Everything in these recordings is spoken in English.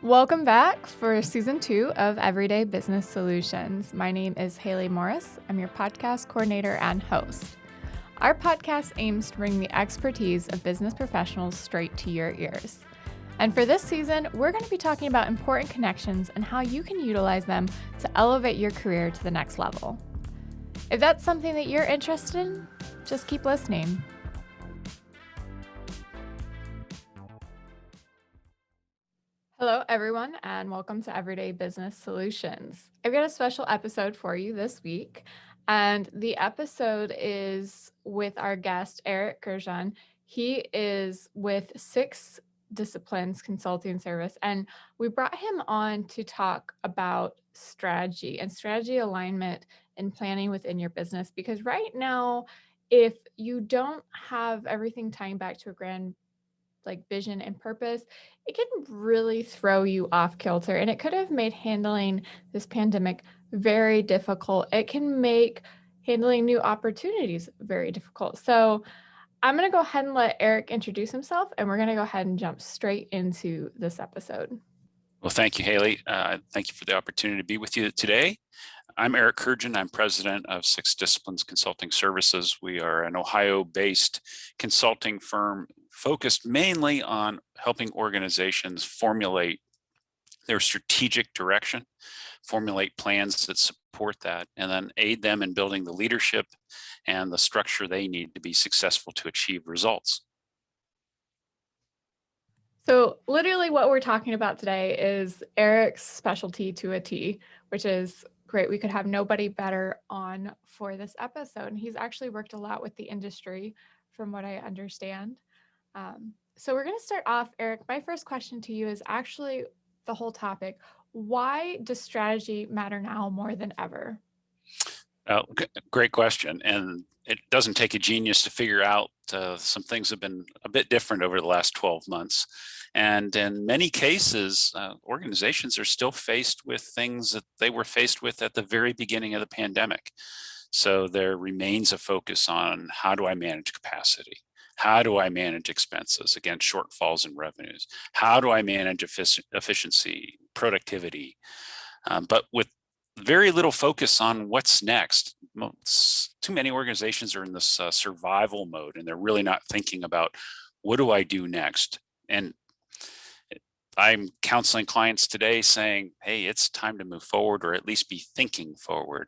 Welcome back for season 2 of Everyday Business Solutions. My name is Haley Morris. I'm your podcast coordinator and host. Our podcast aims to bring the expertise of business professionals straight to your ears. And for this season, we're going to be talking about important connections and how you can utilize them to elevate your career to the next level. If that's something that you're interested in, just keep listening. Hello, everyone, and welcome to Everyday Business Solutions. I've got a special episode for you this week, and the episode is with our guest, Eric Kurjan. He is with 6 Disciplines Consulting Service, and we brought him on to talk about strategy and strategy alignment and planning within your business, because right now, if you don't have everything tying back to a grand vision and purpose, it can really throw you off kilter. And it could have made handling this pandemic very difficult. It can make handling new opportunities very difficult. So I'm going to go ahead and let Eric introduce himself, and we're going to go ahead and jump straight into this episode. Well, thank you, Haley. Thank you for the opportunity to be with you today. I'm Eric Kurjan. I'm president of 6 Disciplines Consulting Services. We are an Ohio-based consulting firm focused mainly on helping organizations formulate their strategic direction, formulate plans that support that, and then aid them in building the leadership and the structure they need to be successful to achieve results. So literally what we're talking about today is Eric's specialty to a T, which is great. We could have nobody better on for this episode. And he's actually worked a lot with the industry from what I understand. So we're going to start off, Eric. My first question to you is actually the whole topic. Why does strategy matter now more than ever? Great question. And it doesn't take a genius to figure out some things have been a bit different over the last 12 months. And in many cases, organizations are still faced with things that they were faced with at the very beginning of the pandemic. So there remains a focus on how do I manage capacity? How do I manage expenses against shortfalls in revenues? How do I manage efficiency, productivity? But with very little focus on what's next. Too many organizations are in this survival mode, and they're really not thinking about what do I do next? And I'm counseling clients today saying, hey, it's time to move forward, or at least be thinking forward.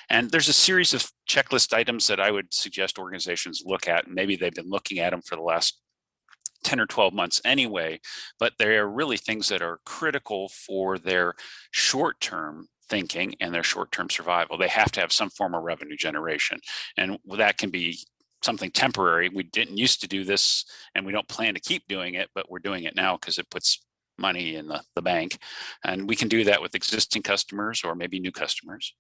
And there's a series of checklist items that I would suggest organizations look at. And maybe they've been looking at them for the last 10 or 12 months anyway, but they are really things that are critical for their short-term thinking and their short-term survival. They have to have some form of revenue generation. And that can be something temporary. We didn't used to do this, and we don't plan to keep doing it, but we're doing it now because it puts money in the bank. And we can do that with existing customers or maybe new customers.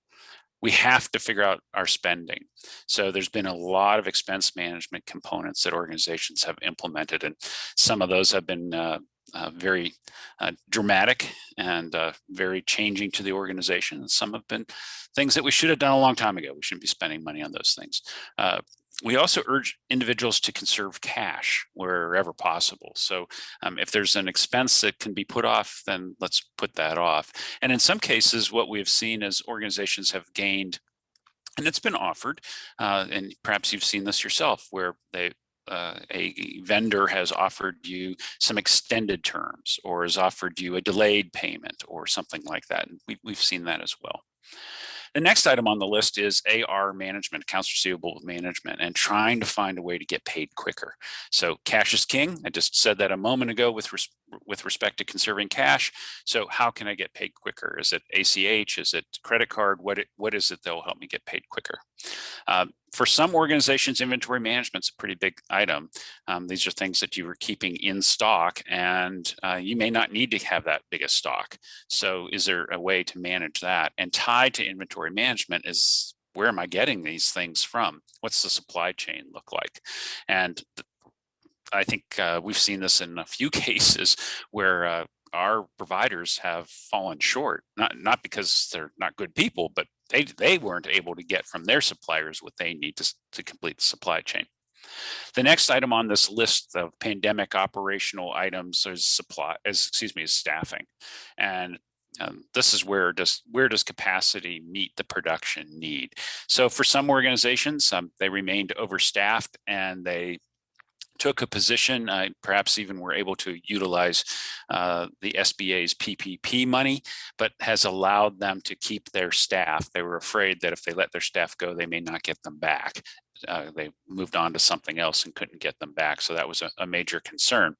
We have to figure out our spending. So there's been a lot of expense management components that organizations have implemented, and some of those have been very dramatic and very changing to the organization. And some have been things that we should have done a long time ago. We shouldn't be spending money on those things. We also urge individuals to conserve cash wherever possible. So if there's an expense that can be put off, then let's put that off. And in some cases, what we've seen is organizations have gained, and it's been offered, and perhaps you've seen this yourself, where a vendor has offered you some extended terms or has offered you a delayed payment or something like that. And we've seen that as well. The next item on the list is AR management, accounts receivable management, and trying to find a way to get paid quicker. So cash is king. I just said that a moment ago with respect to conserving cash. So how can I get paid quicker? Is it ACH? Is it credit card? What is it that will help me get paid quicker? For some organizations, inventory management is a pretty big item. These are things that you are keeping in stock, and you may not need to have that big a stock. So is there a way to manage that? And tied to inventory management is, where am I getting these things from? What's the supply chain look like? And I think we've seen this in a few cases where our providers have fallen short, not because they're not good people, but they weren't able to get from their suppliers what they need to complete the supply chain. The next item on this list of pandemic operational items is staffing. And this is where does capacity meet the production need? So for some organizations, they remained overstaffed and they took a position, perhaps even were able to utilize the SBA's PPP money, but has allowed them to keep their staff. They were afraid that if they let their staff go, they may not get them back. They moved on to something else and couldn't get them back. So that was a major concern.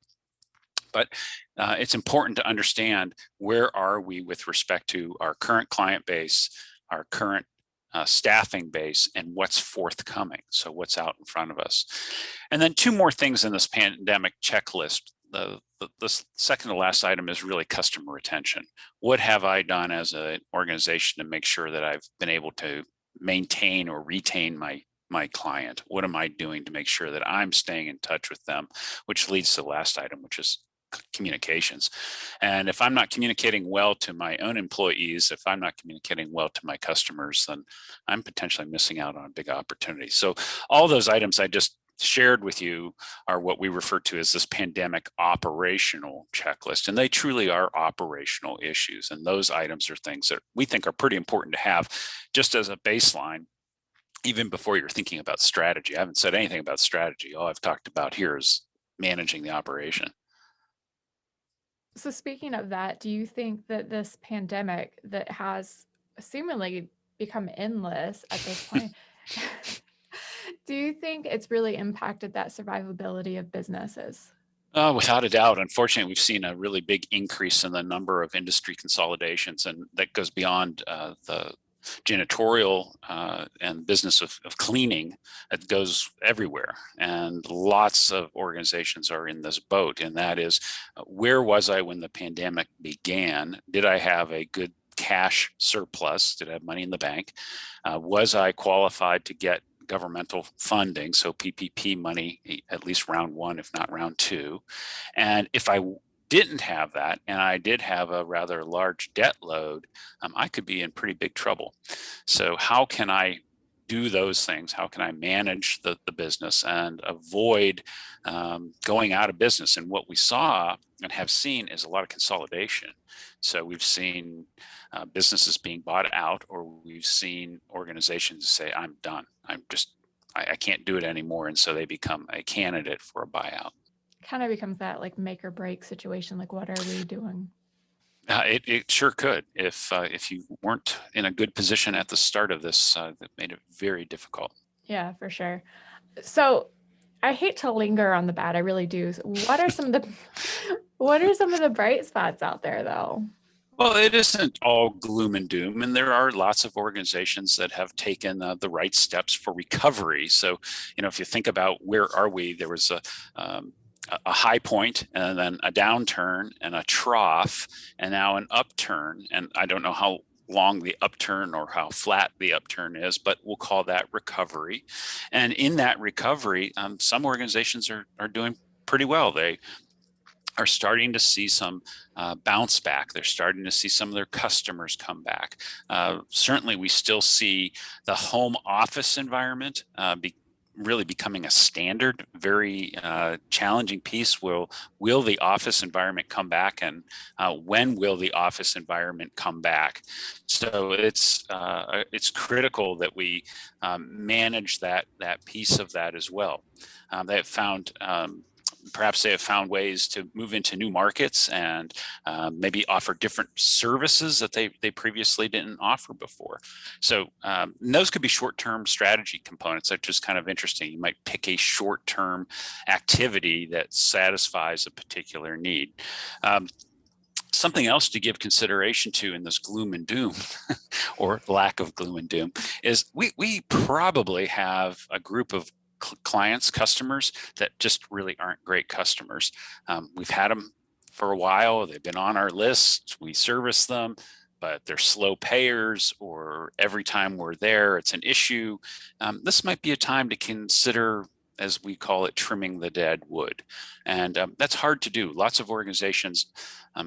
But it's important to understand where are we with respect to our current client base, our current staffing base, and what's forthcoming. So what's out in front of us. And then two more things in this pandemic checklist. The second to last item is really customer retention. What have I done as an organization to make sure that I've been able to maintain or retain my client? What am I doing to make sure that I'm staying in touch with them? Which leads to the last item, which is communications. And if I'm not communicating well to my own employees, if I'm not communicating well to my customers, then I'm potentially missing out on a big opportunity. So all those items I just shared with you are what we refer to as this pandemic operational checklist. And they truly are operational issues. And those items are things that we think are pretty important to have just as a baseline, even before you're thinking about strategy. I haven't said anything about strategy. All I've talked about here is managing the operation. So speaking of that, do you think that this pandemic that has seemingly become endless at this point, do you think it's really impacted that survivability of businesses? Without a doubt. Unfortunately, we've seen a really big increase in the number of industry consolidations, and that goes beyond the janitorial and business of cleaning. It goes everywhere, and lots of organizations are in this boat. And that is, where was I when the pandemic began? Did I have a good cash surplus? Did I have money in the bank? Was I qualified to get governmental funding, so PPP money, at least round one, if not round two? And if I didn't have that, and I did have a rather large debt load, I could be in pretty big trouble. So how can I do those things? How can I manage the business and avoid going out of business? And what we saw and have seen is a lot of consolidation. So we've seen businesses being bought out, or we've seen organizations say, I'm done. I can't do it anymore. And so they become a candidate for a buyout. Kind of becomes that like make or break situation. Like, what are we doing? It sure could. If you weren't in a good position at the start of this, that made it very difficult. Yeah, for sure. So I hate to linger on the bad. I really do. What are some of the bright spots out there though? Well, it isn't all gloom and doom, and there are lots of organizations that have taken the right steps for recovery. So, if you think about where are we, there was a high point, and then a downturn, and a trough, and now an upturn. And I don't know how long the upturn or how flat the upturn is, but we'll call that recovery. And in that recovery, some organizations are doing pretty well. They are starting to see some bounce back. They're starting to see some of their customers come back. Certainly, we still see the home office environment really becoming a standard, very challenging piece. Will the office environment come back, and when will the office environment come back? So it's critical that we manage that piece of that as well. They have found perhaps they have found ways to move into new markets and maybe offer different services that they previously didn't offer before. So those could be short-term strategy components. That's just kind of interesting. You might pick a short-term activity that satisfies a particular need. Something else to give consideration to in this gloom and doom or lack of gloom and doom is we probably have a group of clients, customers that just really aren't great customers. We've had them for a while. They've been on our list. We service them, but they're slow payers, or every time we're there, it's an issue. This might be a time to consider, as we call it, trimming the dead wood. And that's hard to do. Lots of organizations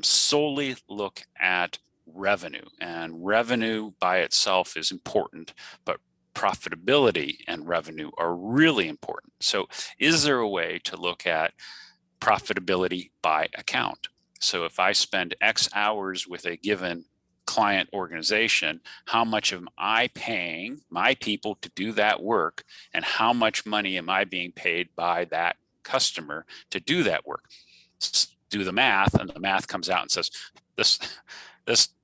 solely look at revenue, and revenue by itself is important, but profitability and revenue are really important. So is there a way to look at profitability by account? So if I spend X hours with a given client organization, how much am I paying my people to do that work, and how much money am I being paid by that customer to do that work? Do the math, and the math comes out and says this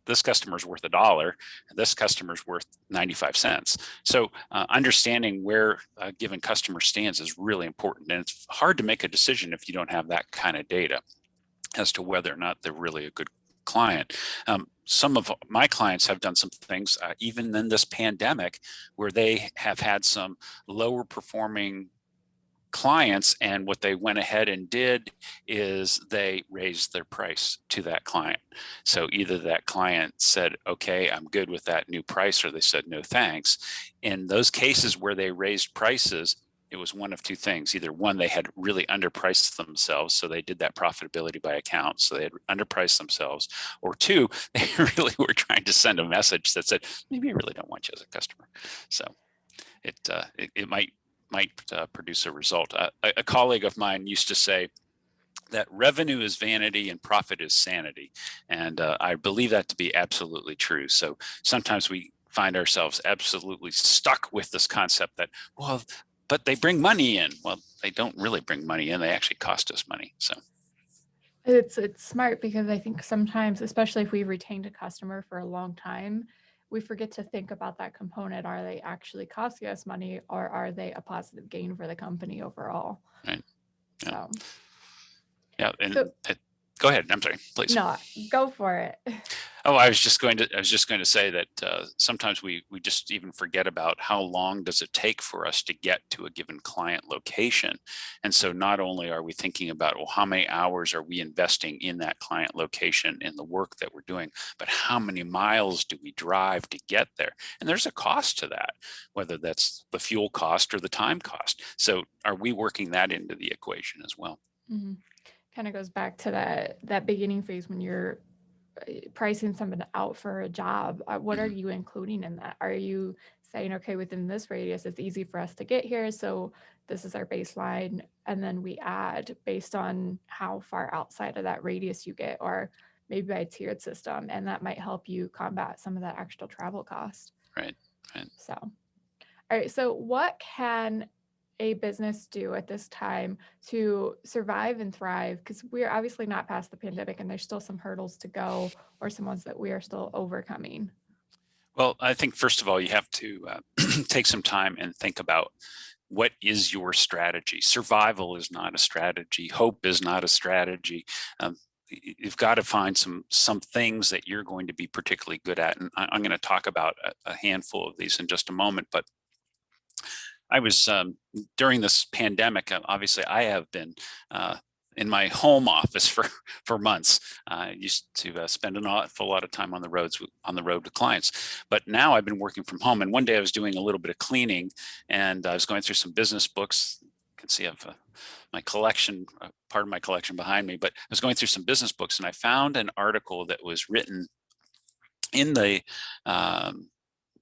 this customer is worth $1, and this customer is worth 95 cents. So understanding where a given customer stands is really important, and it's hard to make a decision if you don't have that kind of data as to whether or not they're really a good client. Some of my clients have done some things, even in this pandemic, where they have had some lower performing clients, and what they went ahead and did is they raised their price to that client. So either that client said, okay, I'm good with that new price, or they said, no thanks. In those cases where they raised prices, it was one of two things. Either one, they had really underpriced themselves, so they did that profitability by account, so they had underpriced themselves, or two, they really were trying to send a message that said, maybe I really don't want you as a customer. So it might produce a result. A colleague of mine used to say that revenue is vanity and profit is sanity. And I believe that to be absolutely true. So sometimes we find ourselves absolutely stuck with this concept that, well, but they bring money in. Well, they don't really bring money in. They actually cost us money. So it's smart, because I think sometimes, especially if we've retained a customer for a long time, we forget to think about that component. Are they actually costing us money, or are they a positive gain for the company overall? right. Yeah. So Yeah. And So go ahead. I'm sorry, please. no, go for it. Oh, I was just going to say that sometimes we just even forget about how long does it take for us to get to a given client location. And so not only are we thinking about, well, how many hours are we investing in that client location in the work that we're doing, but how many miles do we drive to get there? And there's a cost to that, whether that's the fuel cost or the time cost. So are we working that into the equation as well? Mm-hmm. Kind of goes back to that beginning phase when you're pricing someone out for a job. What are you including in that? Are you saying, okay, within this radius, it's easy for us to get here, so this is our baseline, and then we add based on how far outside of that radius you get, or maybe by a tiered system, and that might help you combat some of that extra travel cost. Right. Right. So, all right. So, what can a business do at this time to survive and thrive? Because we're obviously not past the pandemic, and there's still some hurdles to go, or some ones that we are still overcoming. Well, I think first of all, you have to take some time and think about what is your strategy. Survival is not a strategy. Hope is not a strategy. You've got to find some things that you're going to be particularly good at, and I'm going to talk about a handful of these in just a moment. But I was during this pandemic. Obviously, I have been in my home office for months. I used to spend an awful lot of time on the road with clients, but now I've been working from home. And one day I was doing a little bit of cleaning, and I was going through some business books. You can see I've my collection, part of my collection behind me. But I was going through some business books, and I found an article that was written in the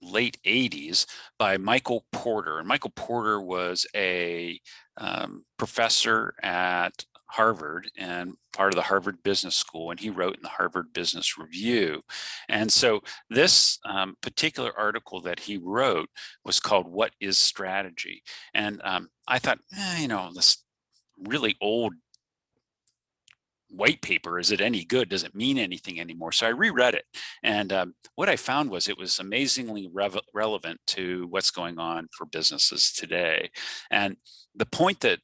late 80s by Michael Porter. And Michael Porter was a professor at Harvard and part of the Harvard Business School, and he wrote in the Harvard Business Review. And so this particular article that he wrote was called "What is Strategy?" And I thought, this really old white paper, is it any good? Does it mean anything anymore? So I reread it, and what I found was it was amazingly relevant to what's going on for businesses today. And the point that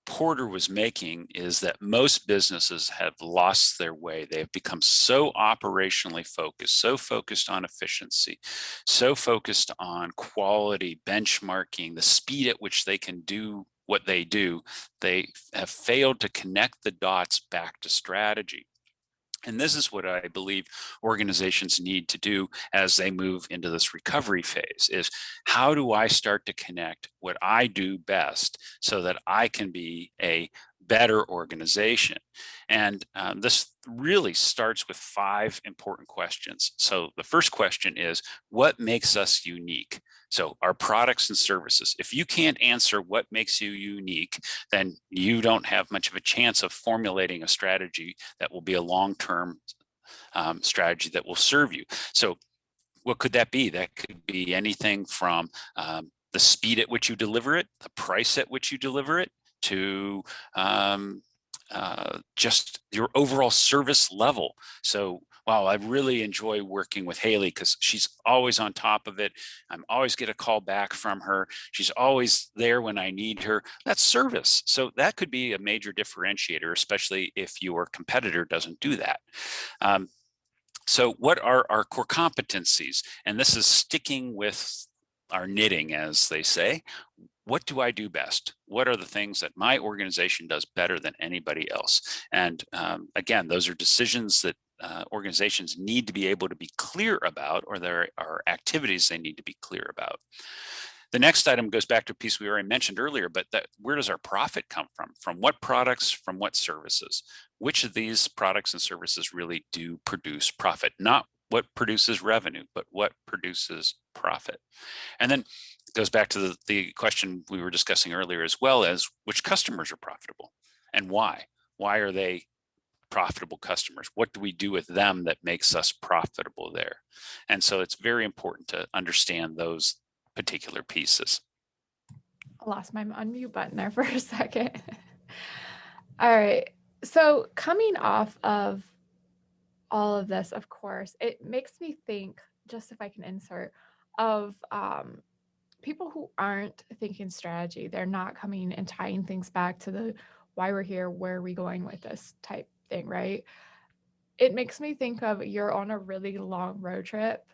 Porter was making is that most businesses have lost their way. They have become so operationally focused, so focused on efficiency, so focused on quality, benchmarking, the speed at which they can do what they do. They have failed to connect the dots back to strategy. And this is what I believe organizations need to do as they move into this recovery phase: is how do I start to connect what I do best so that I can be a better organization. And this really starts with 5 important questions. So the first question is, what makes us unique? So our products and services. If you can't answer what makes you unique, then you don't have much of a chance of formulating a strategy that will be a long-term strategy that will serve you. So what could that be? That could be anything from the speed at which you deliver it, the price at which you deliver it, to just your overall service level. So, wow, I really enjoy working with Haley because she's always on top of it. I'm always get a call back from her. She's always there when I need her. That's service. So that could be a major differentiator, especially if your competitor doesn't do that. So what are our core competencies? And this is sticking with our knitting, as they say. What do I do best? What are the things that my organization does better than anybody else? And again, those are decisions that organizations need to be able to be clear about, or there are activities they need to be clear about. The next item goes back to a piece we already mentioned earlier, but where does our profit come from? From what products, from what services? Which of these products and services really do produce profit? Not what produces revenue, but what produces profit. And then it goes back to the question we were discussing earlier, as well as which customers are profitable and why. Why are they profitable customers? What do we do with them that makes us profitable there? And so it's very important to understand those particular pieces. I lost my unmute button there for a second. All right. So coming off of all of this, of course, it makes me think, just if I can insert, of people who aren't thinking strategy. They're not coming and tying things back to the why we're here, where are we going with this type thing, right? It makes me think of you're on a really long road trip.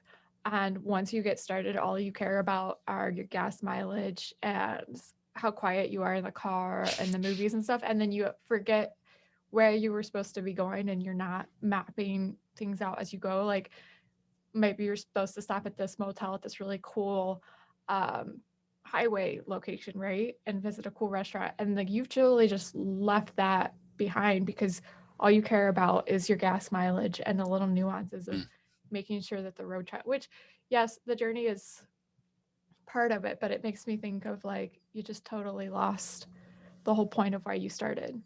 And once you get started, all you care about are your gas mileage and how quiet you are in the car and the movies and stuff. And then you forget where you were supposed to be going and you're not mapping things out as you go. Like maybe you're supposed to stop at this motel at this really cool highway location, right? And visit a cool restaurant. And like you've totally just left that behind because all you care about is your gas mileage and the little nuances of making sure that the road trip, which yes, the journey is part of it, but it makes me think of like you just totally lost the whole point of why you started.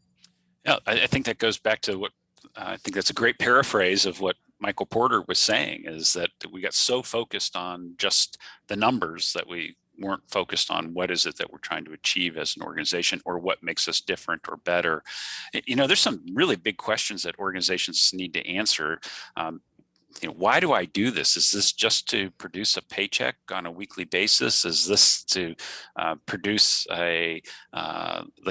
Yeah, I think that goes back to what I think that's a great paraphrase of what Michael Porter was saying, is that we got so focused on just the numbers that we weren't focused on what is it that we're trying to achieve as an organization, or what makes us different or better. There's some really big questions that organizations need to answer. Why do I do this? Is this just to produce a paycheck on a weekly basis? Is this to produce the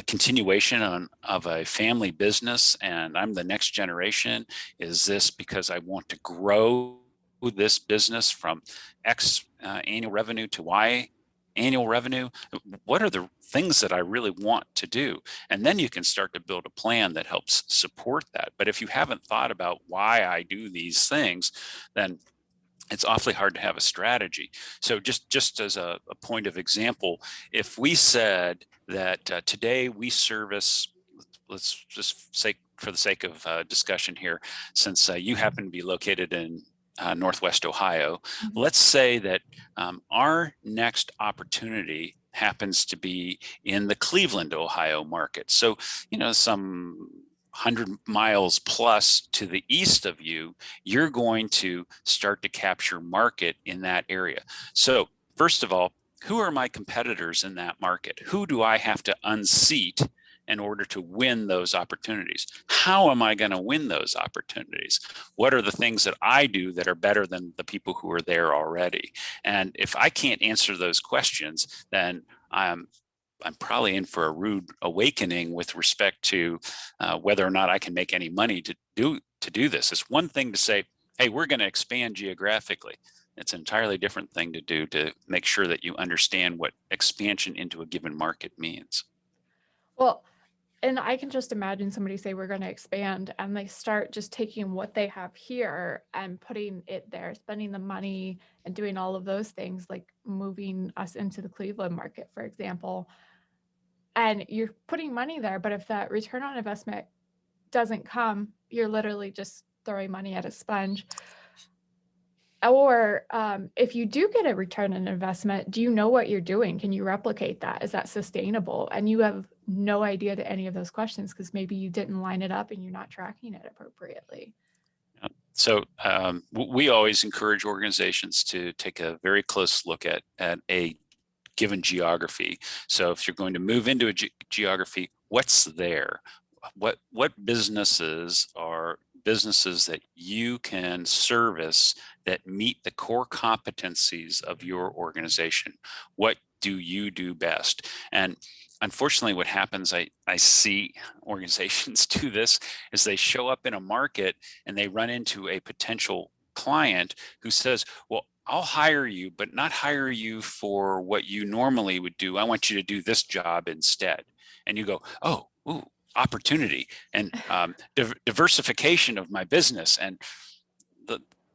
continuation of a family business and I'm the next generation? Is this because I want to grow this business from X annual revenue to Y annual revenue? What are the things that I really want to do? And then you can start to build a plan that helps support that. But if you haven't thought about why I do these things, then it's awfully hard to have a strategy. So just as a point of example, if we said that today we service, let's just say for the sake of discussion here, since you happen to be located in Northwest Ohio, let's say that our next opportunity happens to be in the Cleveland, Ohio market. So, some 100 miles plus to the east of you, you're going to start to capture market in that area. So, first of all, who are my competitors in that market? Who do I have to unseat in order to win those opportunities? How am I going to win those opportunities? What are the things that I do that are better than the people who are there already? And if I can't answer those questions, then I'm probably in for a rude awakening with respect to whether or not I can make any money to do this. It's one thing to say, hey, we're going to expand geographically. It's an entirely different thing to do to make sure that you understand what expansion into a given market means. Well, and I can just imagine somebody say we're going to expand and they start just taking what they have here and putting it there, spending the money and doing all of those things, like moving us into the Cleveland market, for example. and you're putting money there, but if that return on investment doesn't come, you're literally just throwing money at a sponge. Or if you do get a return on investment, do you know what you're doing? Can you replicate that? Is that sustainable? And you have no idea to any of those questions because maybe you didn't line it up and you're not tracking it appropriately. So we always encourage organizations to take a very close look at a given geography. So if you're going to move into a geography, what's there? What businesses are businesses that you can service that meet the core competencies of your organization? What do you do best? And unfortunately, what happens, I see organizations do this, is they show up in a market and they run into a potential client who says, well, I'll hire you, but not hire you for what you normally would do. I want you to do this job instead. And you go, oh, ooh, opportunity and diversification of my business. And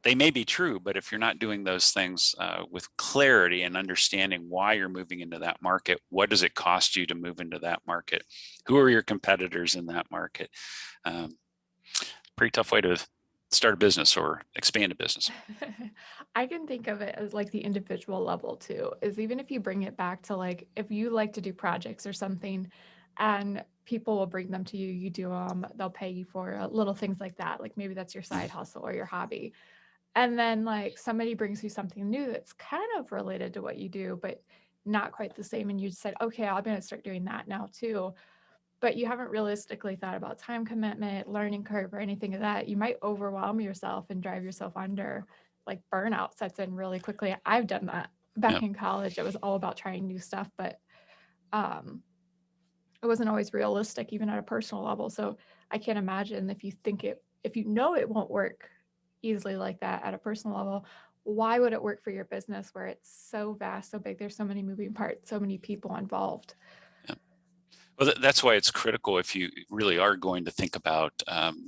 they may be true, but if you're not doing those things with clarity and understanding why you're moving into that market, what does it cost you to move into that market? Who are your competitors in that market? Pretty tough way to start a business or expand a business. I can think of it as like the individual level too, is even if you bring it back to like, if you like to do projects or something and people will bring them to you, you do them, they'll pay you for little things like that. Like maybe that's your side hustle or your hobby. And then like somebody brings you something new that's kind of related to what you do, but not quite the same. And you said, okay, I'm going to start doing that now too. But you haven't realistically thought about time commitment, learning curve, or anything of that. You might overwhelm yourself and drive yourself under. Like burnout sets in really quickly. I've done that back Yeah. in college. It was all about trying new stuff, but um, it wasn't always realistic, even at a personal level. So I can't imagine if you know it won't work easily like that at a personal level, why would it work for your business where it's so vast, so big? There's so many moving parts, so many people involved. Well, that's why it's critical if you really are going to think about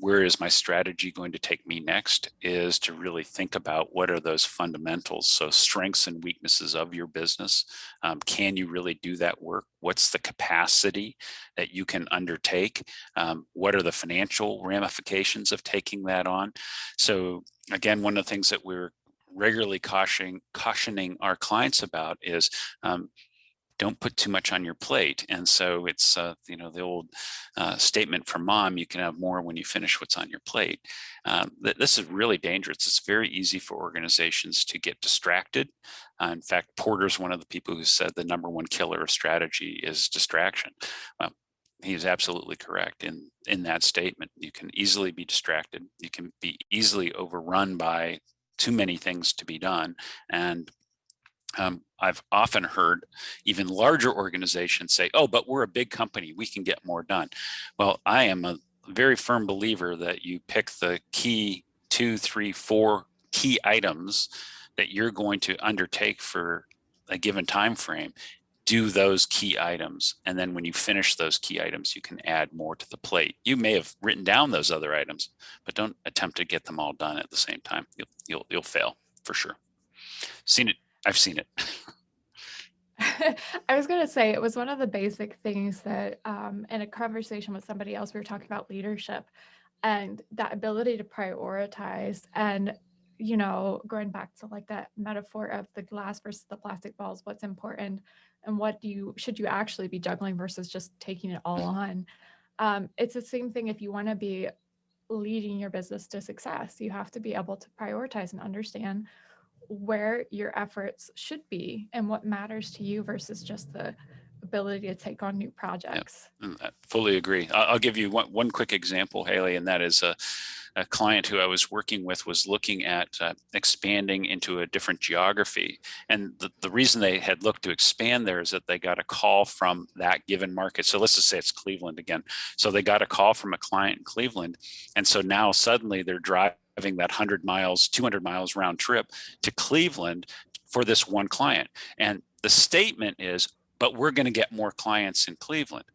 where is my strategy going to take me next, is to really think about what are those fundamentals. So strengths and weaknesses of your business. Can you really do that work? What's the capacity that you can undertake? What are the financial ramifications of taking that on? So again, one of the things that we're regularly cautioning our clients about is don't put too much on your plate. And so it's, the old statement from mom, you can have more when you finish what's on your plate. This is really dangerous. It's very easy for organizations to get distracted. In fact, Porter's one of the people who said the number one killer of strategy is distraction. He's absolutely correct in that statement. You can easily be distracted. You can be easily overrun by too many things to be done. And I've often heard even larger organizations say, oh, but we're a big company, we can get more done. Well, I am a very firm believer that you pick the key 2, 3, 4 key items that you're going to undertake for a given time frame. Do those key items, and then when you finish those key items, you can add more to the plate. You may have written down those other items, but don't attempt to get them all done at the same time. You'll fail for sure. Seen it. I've seen it. I was going to say it was one of the basic things that in a conversation with somebody else, we were talking about leadership and that ability to prioritize and, going back to like that metaphor of the glass versus the plastic balls, what's important and should you actually be juggling versus just taking it all on. It's the same thing if you want to be leading your business to success, you have to be able to prioritize and understand where your efforts should be and what matters to you versus just the ability to take on new projects. I fully agree. I'll give you one quick example, Haley, and that is a client who I was working with was looking at expanding into a different geography. And the reason they had looked to expand there is that they got a call from that given market. So let's just say it's Cleveland again. So they got a call from a client in Cleveland. And so now suddenly they're driving that 100 miles, 200 miles round trip to Cleveland for this one client. And the statement is, but we're going to get more clients in Cleveland.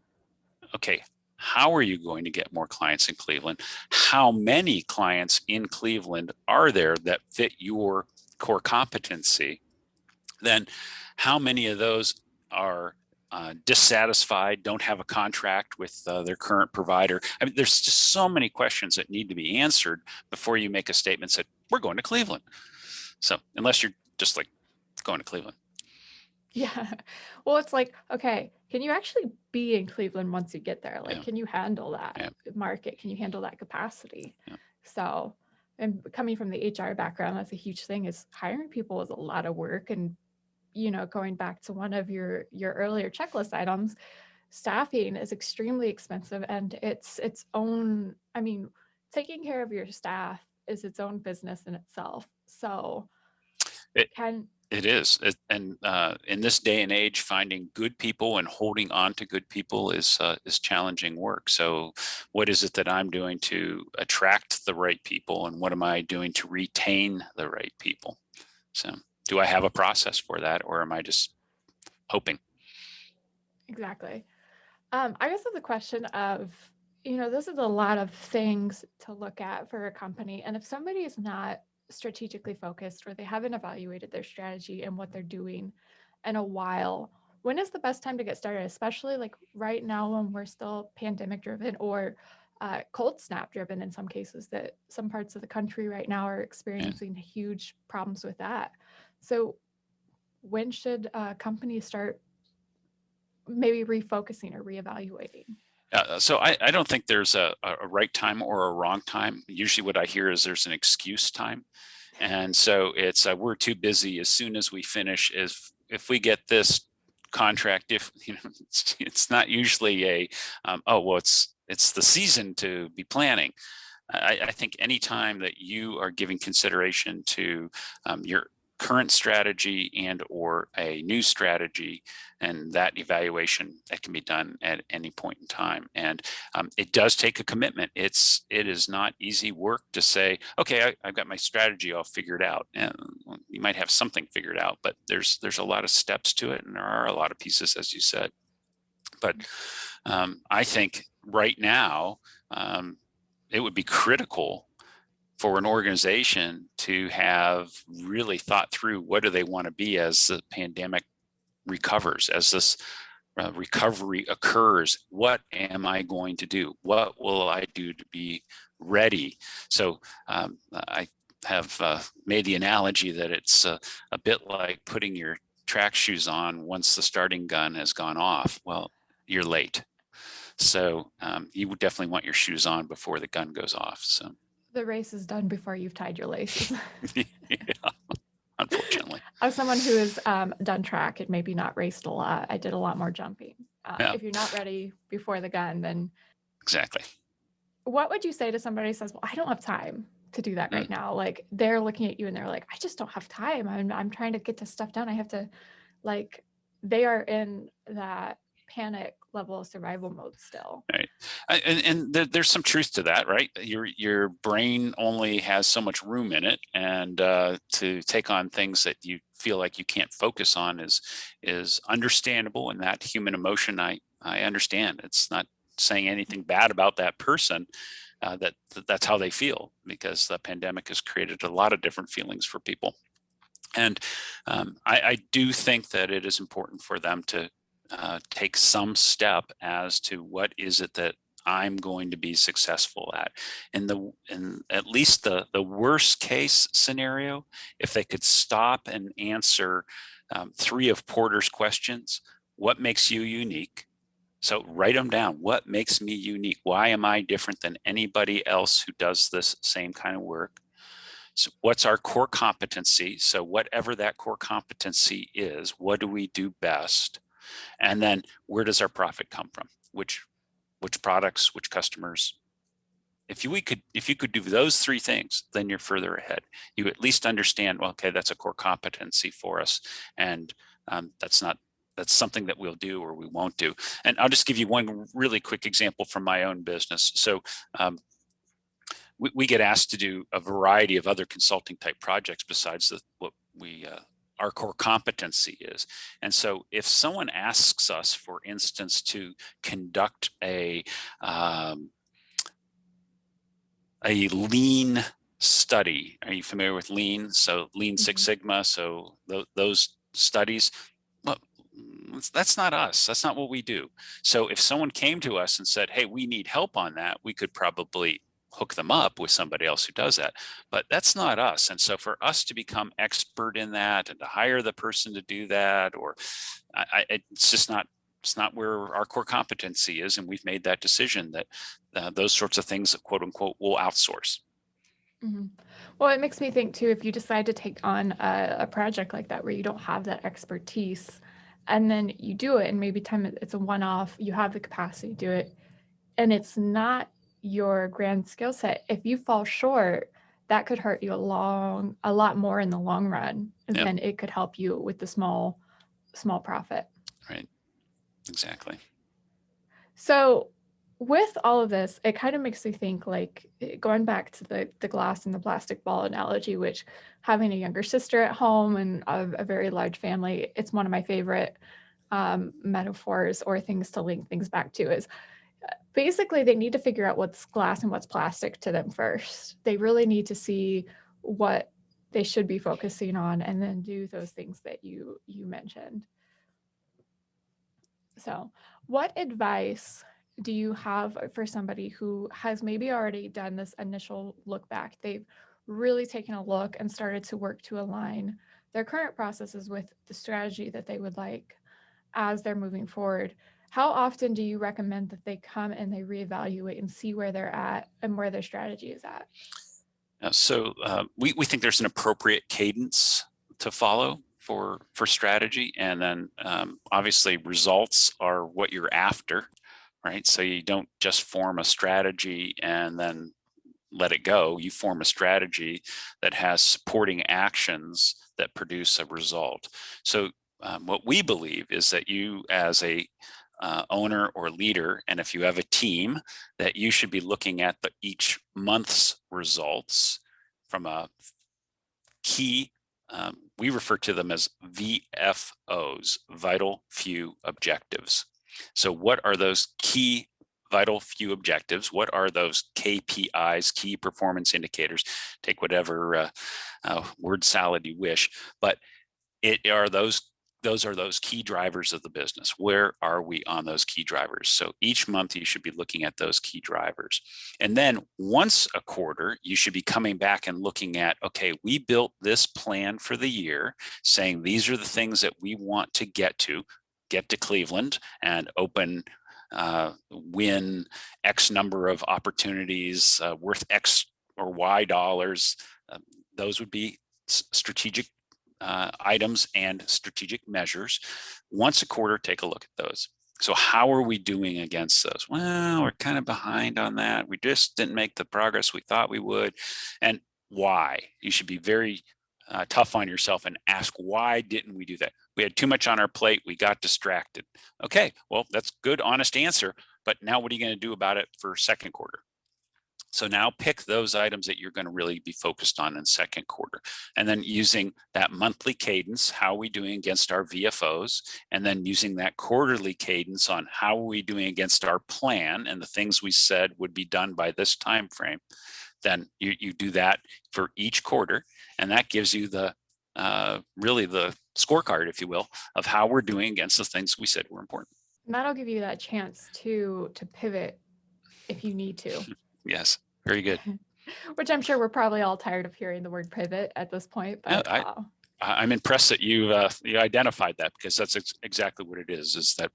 Okay, how are you going to get more clients in Cleveland? How many clients in Cleveland are there that fit your core competency? Then how many of those are dissatisfied, don't have a contract with their current provider. I mean, there's just so many questions that need to be answered before you make a statement that we're going to Cleveland. So unless you're just like going to Cleveland. Yeah. Well, it's like, okay, can you actually be in Cleveland once you get there? Like, Yeah. can you handle that Yeah. market? Can you handle that capacity? Yeah. So, and coming from the HR background, that's a huge thing, is hiring people is a lot of work. And, going back to one of your earlier checklist items, staffing is extremely expensive, and it's its own, I mean, taking care of your staff is its own business in itself. So, It, can it is. And in this day and age, finding good people and holding on to good people is challenging work. So what is it that I'm doing to attract the right people, and what am I doing to retain the right people? So do I have a process for that, or am I just hoping? Exactly. I guess it's a question of, this is a lot of things to look at for a company. And if somebody is not strategically focused, or they haven't evaluated their strategy and what they're doing in a while, when is the best time to get started? Especially like right now when we're still pandemic driven, or cold snap driven in some cases, that some parts of the country right now are Yeah. experiencing huge problems with that. So when should companies start maybe refocusing or reevaluating? So I don't think there's a right time or a wrong time. Usually what I hear is there's an excuse time. And so it's we're too busy. As soon as we finish, if we get this contract, if it's not usually a oh well, it's the season to be planning. I think anytime that you are giving consideration to your current strategy and or a new strategy, and that evaluation, that can be done at any point in time. And it does take a commitment. It is not easy work to say, okay, I've got my strategy all figured out, and you might have something figured out, but there's a lot of steps to it, and there are a lot of pieces, as you said. But I think right now it would be critical for an organization to have really thought through what do they want to be as the pandemic recovers, as this recovery occurs. What am I going to do? What will I do to be ready? So I have made the analogy that it's a bit like putting your track shoes on once the starting gun has gone off. Well, you're late. So you would definitely want your shoes on before the gun goes off. So The race is done before you've tied your laces. yeah, unfortunately. As someone who has done track and maybe not raced a lot, I did a lot more jumping. Yeah, If you're not ready before the gun, then exactly. what would you say to somebody who says, "Well, I don't have time to do that Mm. right now"? Like they're looking at you and they're like, "I just don't have time. I'm trying to get this stuff done. I have to," like, they are in that panic level of survival mode still. Right. And there's some truth to that, right? Your brain only has so much room in it, and to take on things that you feel like you can't focus on is understandable, and that human emotion I understand. It's not saying anything bad about that person. That's how they feel, because the pandemic has created a lot of different feelings for people. And I do think that it is important for them to take some step as to what is it that I'm going to be successful at. In at least the worst case scenario, if they could stop and answer 3 of Porter's questions: what makes you unique? So write them down. What makes me unique? Why am I different than anybody else who does this same kind of work? So what's our core competency? So whatever that core competency is, what do we do best? And then where does our profit come from? Which products, which customers? If you could do those 3 things, then you're further ahead. You at least understand, well, okay, that's a core competency for us, and that's something that we'll do or we won't do. And I'll just give you one really quick example from my own business. So we get asked to do a variety of other consulting type projects besides what we our core competency is. And so if someone asks us, for instance, to conduct a lean study, are you familiar with lean? So Lean Six Sigma, so those studies, well, That's not us. That's not what we do. So if someone came to us and said, hey, we need help on that, we could probably hook them up with somebody else who does that. But that's not us. And so for us to become expert in that and to hire the person to do that, or it's just not, it's not where our core competency is. And we've made that decision that those sorts of things, quote unquote, will outsource. Mhm. Well, it makes me think too, if you decide to take on a project like that where you don't have that expertise, and then you do it, and maybe it's a one-off, you have the capacity to do it, and it's not your grand skill set. If you fall short, that could hurt you a lot more in the long run Yep. than it could help you with the small profit. Right. Exactly. So with all of this, it kind of makes me think, like, going back to the glass and the plastic ball analogy, which, having a younger sister at home and a very large family, it's one of my favorite metaphors or things to link things back to. Is basically they need to figure out what's glass and what's plastic to them first. They really need to see what they should be focusing on and then do those things that you mentioned. So, what advice do you have for somebody who has maybe already done this initial look back? They've really taken a look and started to work to align their current processes with the strategy that they would like as they're moving forward. How often do you recommend that they come and they reevaluate and see where they're at and where their strategy is at? So we think there's an appropriate cadence to follow for strategy, and then obviously results are what you're after, right? So you don't just form a strategy and then let it go. You form a strategy that has supporting actions that produce a result. So what we believe is that you, as a owner or leader, and if you have a team, that you should be looking at each month's results from a key, we refer to them as VFOs, vital few objectives. So what are those key vital few objectives? What are those KPIs, key performance indicators? Take whatever word salad you wish, but it are those are those key drivers of the business. Where are we on those key drivers? So each month you should be looking at those key drivers. And then once a quarter, you should be coming back and looking at, okay, we built this plan for the year saying these are the things that we want to get to Cleveland and open, win X number of opportunities worth X or Y dollars. Those would be strategic items and strategic measures. Once a quarter, take a look at those. So how are we doing against those? Well, we're kind of behind on that. We just didn't make the progress we thought we would. And why? You should be very tough on yourself and ask, why didn't we do that? We had too much on our plate. We got distracted. Okay, well, that's a good, honest answer. But now what are you going to do about it for second quarter? So now pick those items that you're going to really be focused on in second quarter. And then using that monthly cadence, how are we doing against our VFOs? And then using that quarterly cadence on how are we doing against our plan and the things we said would be done by this time frame. Then you do that for each quarter. And that gives you the really the scorecard, if you will, of how we're doing against the things we said were important. And that'll give you that chance to pivot if you need to. Yes, very good. Which I'm sure we're probably all tired of hearing the word pivot at this point, but I'm impressed that you identified that, because that's exactly what it is that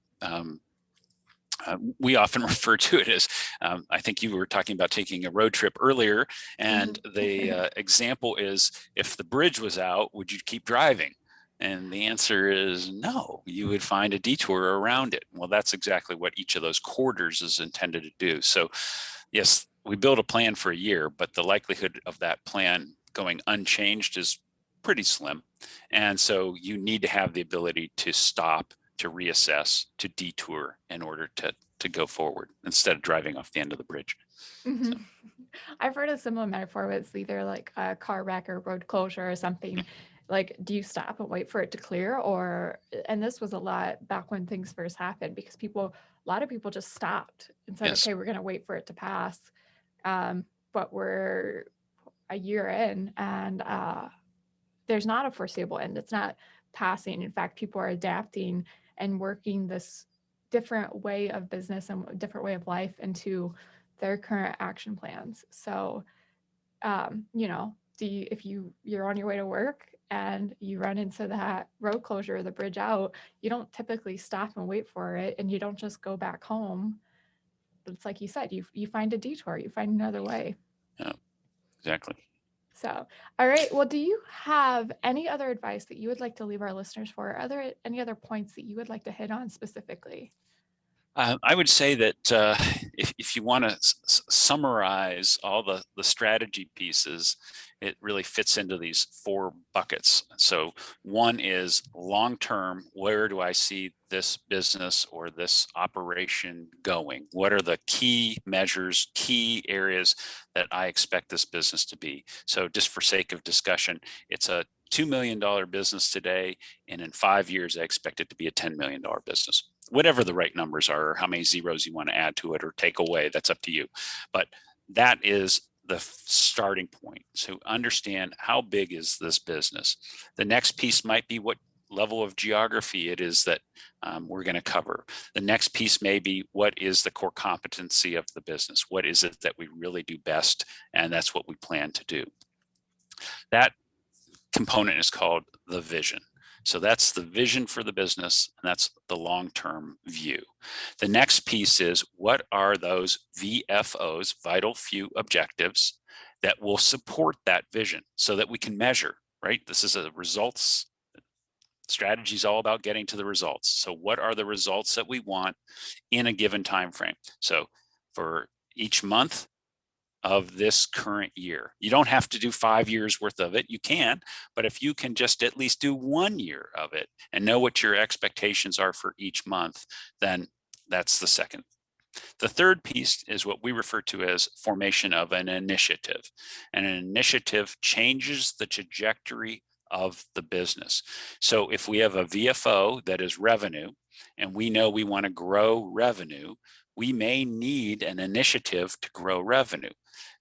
we often refer to it as, I think you were talking about taking a road trip earlier, and the example is, if the bridge was out, would you keep driving? And the answer is no, you would find a detour around it. Well, that's exactly what each of those quarters is intended to do. So yes, we build a plan for a year, but the likelihood of that plan going unchanged is pretty slim. And so you need to have the ability to stop, to reassess, to detour in order to go forward instead of driving off the end of the bridge. So. I've heard a similar metaphor where it's either like a car wreck or road closure or something. Like, do you stop and wait for it to clear? Or, and this was a lot back when things first happened, because a lot of people just stopped and said, okay, we're going to wait for it to pass. But we're a year in, and there's not a foreseeable end. It's not passing. In fact, people are adapting and working this different way of business and different way of life into their current action plans. So, if you're on your way to work and you run into that road closure or the bridge out, you don't typically stop and wait for it, and you don't just go back home. It's like you said, you find a detour, you find another way. Yeah, exactly. So, all right. Well, do you have any other advice that you would like to leave our listeners for? Are there any other points that you would like to hit on specifically? I would say that if you want to summarize all the strategy pieces, it really fits into these 4 buckets. So one is long-term, where do I see this business or this operation going? What are the key measures, key areas that I expect this business to be? So just for sake of discussion, it's a $2 million business today, and in 5 years, I expect it to be a $10 million business. Whatever the right numbers are, or how many zeros you want to add to it or take away, that's up to you. But that is the starting point. So understand, how big is this business? The next piece might be what level of geography it is that we're going to cover. The next piece may be, what is the core competency of the business? What is it that we really do best? And that's what we plan to do. That component is called the vision. So that's the vision for the business, and that's the long-term view. The next piece is, what are those VFOs, vital few objectives, that will support that vision so that we can measure, right? This is a results strategy, is all about getting to the results. So what are the results that we want in a given time frame? So for each month of this current year, you don't have to do 5 years worth of it. You can, but if you can just at least do 1 year of it and know what your expectations are for each month, then that's the second. The third piece is what we refer to as formation of an initiative. And an initiative changes the trajectory of the business. So if we have a VFO that is revenue, and we know we want to grow revenue, we may need an initiative to grow revenue.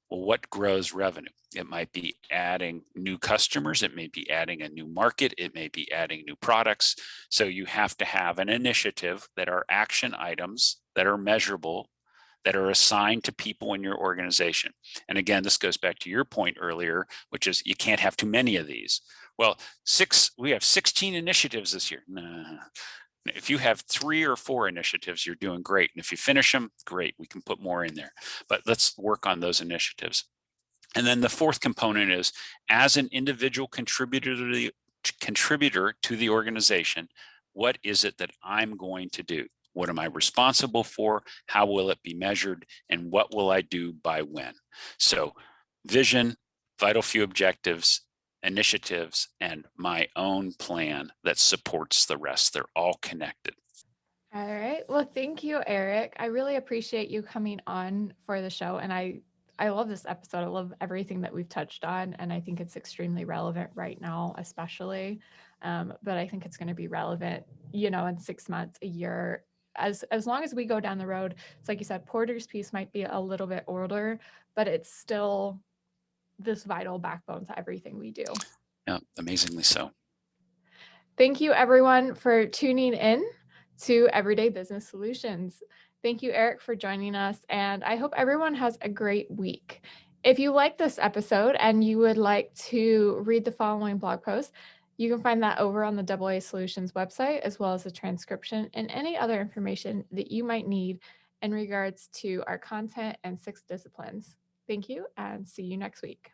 Well, what grows revenue? It might be adding new customers. It may be adding a new market. It may be adding new products. So you have to have an initiative that are action items that are measurable, that are assigned to people in your organization. And again, this goes back to your point earlier, which is you can't have too many of these. Well, we have 16 initiatives this year. Nah. If you have 3 or 4 initiatives, you're doing great. And if you finish them, great, we can put more in there. But let's work on those initiatives. And then the fourth component is, as an individual contributor to the organization, what is it that I'm going to do? What am I responsible for? How will it be measured? And what will I do by when? So vision, vital few objectives, initiatives, and my own plan that supports the rest. They're all connected. All right. Well, thank you, Eric. I really appreciate you coming on for the show. And I love this episode. I love everything that we've touched on. And I think it's extremely relevant right now, especially. But I think it's going to be relevant, in 6 months, a year. As long as we go down the road, it's like you said, Porter's piece might be a little bit older, but it's still this vital backbone to everything we do. Yeah, amazingly so. Thank you, everyone, for tuning in to Everyday Business Solutions. Thank you, Eric, for joining us, and I hope everyone has a great week. If you like this episode and you would like to read the following blog post, you can find that over on the AA Solutions website, as well as a transcription and any other information that you might need in regards to our content and 6 disciplines. Thank you, and see you next week.